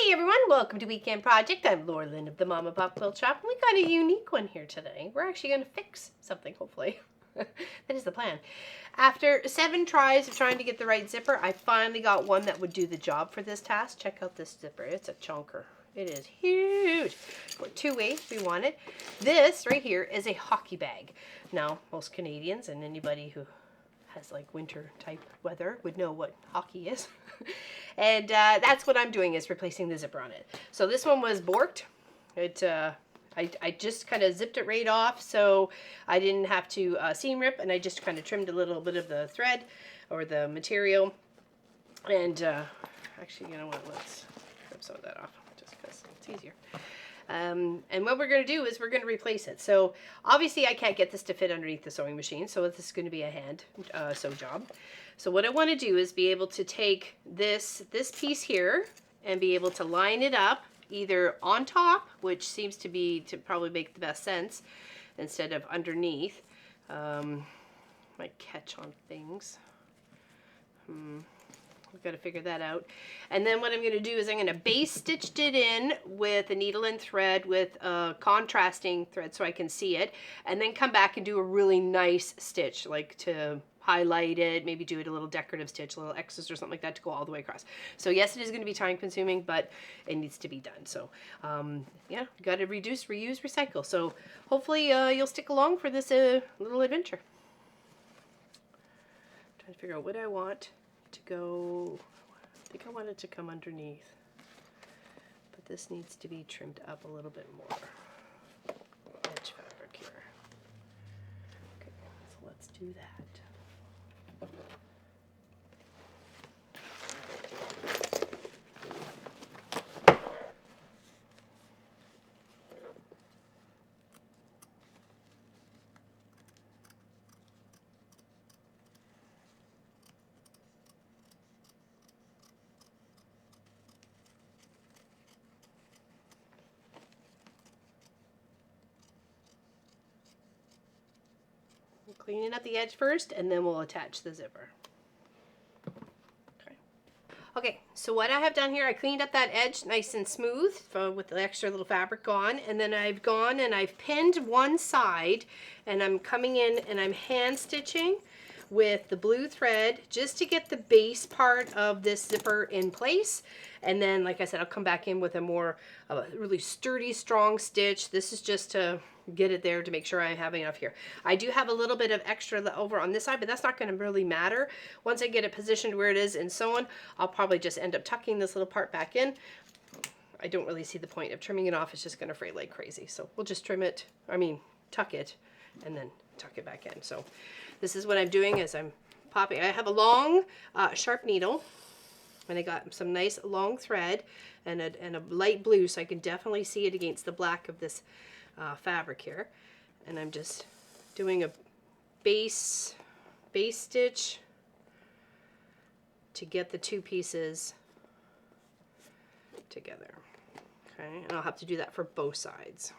Hey everyone, welcome to Weekend Project. I'm Laura Lynn of the Mama Pop Quilt Shop, and we got a unique one here today. We're actually going to fix something, hopefully. That is the plan. After 7 tries of trying to get the right zipper, I finally got one that would do the job for this task. Check out this zipper. It's a chunker. It is huge. For 2 ways we want it. This right here is a hockey bag. Now, most Canadians and anybody who has like winter type weather would know what hockey is. And that's what I'm doing, is replacing the zipper on it. So this one was borked. I just kind of zipped it right off, so I didn't have to seam rip, and I just kind of trimmed a little bit of the thread or the material. And actually, you know what, let's rip some of that off just because it's easier. And what we're going to do is we're going to replace it. So obviously I can't get this to fit underneath the sewing machine, so this is going to be a hand sew job. So what I want to do is be able to take this piece here and be able to line it up either on top, which seems to probably make the best sense, instead of underneath. Might catch on things. We've got to figure that out. And then what I'm going to do is I'm going to base stitched it in with a needle and thread with a contrasting thread so I can see it, and then come back and do a really nice stitch, like to highlight it, maybe do it a little decorative stitch, a little X's or something like that to go all the way across. So yes, it is going to be time consuming, but it needs to be done. So yeah, got to reduce, reuse, recycle. So hopefully you'll stick along for this little adventure. Trying to figure out what I want to go. I think I want it to come underneath, but this needs to be trimmed up a little bit more. Edge fabric here. Okay, so let's do that. Cleaning up the edge first, and then we'll attach the zipper. Okay, so what I have done here, I cleaned up that edge nice and smooth with the extra little fabric gone, and then I've gone and I've pinned one side, and I'm coming in and I'm hand stitching with the blue thread just to get the base part of this zipper in place. And then, like I said, I'll come back in with a really sturdy, strong stitch. This is just to get it there to make sure I have enough here. I do have a little bit of extra over on this side, but that's not going to really matter. Once I get it positioned where it is and so on, I'll probably just end up tucking this little part back in. I don't really see the point of trimming it off. It's just going to fray like crazy. So we'll just tuck it, and then tuck it back in. So this is what I'm doing as I'm popping. I have a long sharp needle, and I got some nice long thread and a light blue, so I can definitely see it against the black of this fabric here. And I'm just doing a base stitch to get the 2 pieces together. Okay, and I'll have to do that for both sides.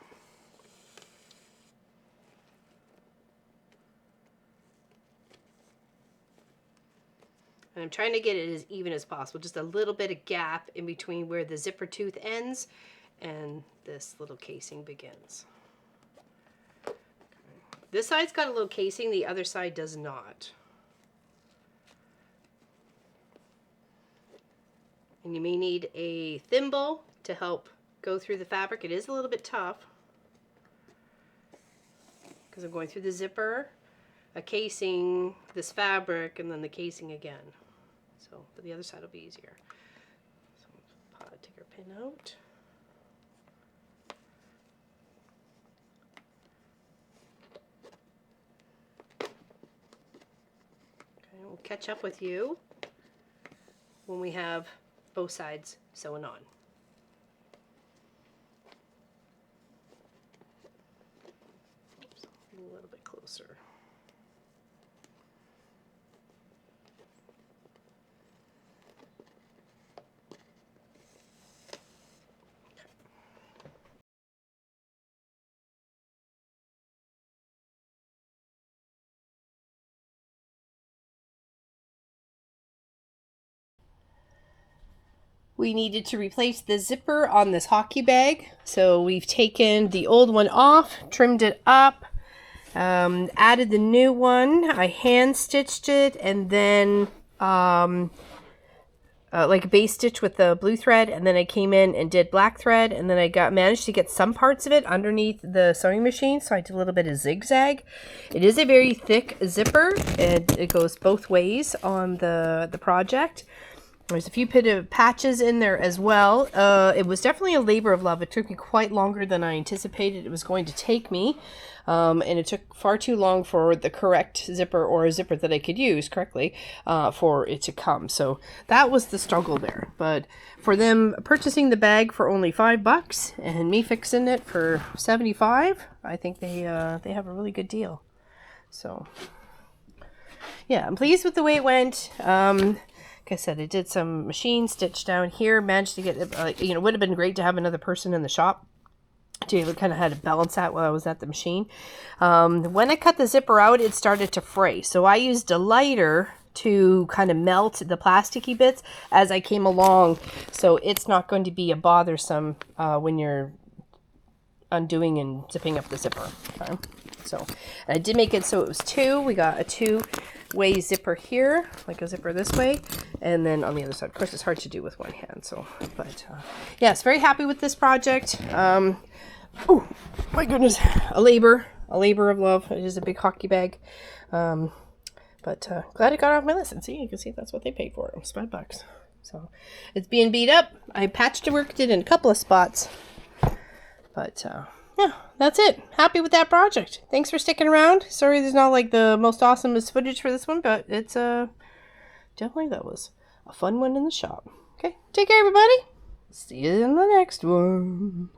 And I'm trying to get it as even as possible, just a little bit of gap in between where the zipper tooth ends and this little casing begins. Okay. This side's got a little casing, the other side does not. And you may need a thimble to help go through the fabric. It is a little bit tough because I'm going through the zipper, a casing, this fabric, and then the casing again. So, but the other side will be easier. So take our pin out. Okay, we'll catch up with you when we have both sides sewn on. Oops, a little bit closer. we needed to replace the zipper on this hockey bag. So we've taken the old one off, trimmed it up, added the new one. I hand stitched it, and then like a base stitch with the blue thread, and then I came in and did black thread, and then I managed to get some parts of it underneath the sewing machine, so I did a little bit of zigzag. It is a very thick zipper, and it goes both ways on the project. There's a few patches in there as well. It was definitely a labor of love. It took me quite longer than I anticipated it was going to take me. And it took far too long for the correct zipper, or a zipper that I could use correctly, for it to come. So that was the struggle there. But for them purchasing the bag for only $5 and me fixing it for $75, I think they have a really good deal. So yeah, I'm pleased with the way it went. Like I said, I did some machine stitch down here, managed to get it, it would have been great to have another person in the shop to kind of had to balance that while I was at the machine. When I cut the zipper out, it started to fray. So I used a lighter to kind of melt the plasticky bits as I came along. So it's not going to be a bothersome when you're undoing and zipping up the zipper. Okay? So I did make it so it was two. We got a two-way zipper here, like a zipper this way, and then on the other side. Of course, it's hard to do with one hand. So, but yes, very happy with this project. Oh my goodness, a labor of love. It is a big hockey bag, but glad it got off my list. And see, you can see that's what they paid for it. It was $5. So it's being beat up. I patched and worked it in a couple of spots, but yeah, that's it. Happy with that project. Thanks for sticking around. Sorry there's not like the most awesomest footage for this one, but it's definitely that was a fun one in the shop. Okay, take care everybody. See you in the next one.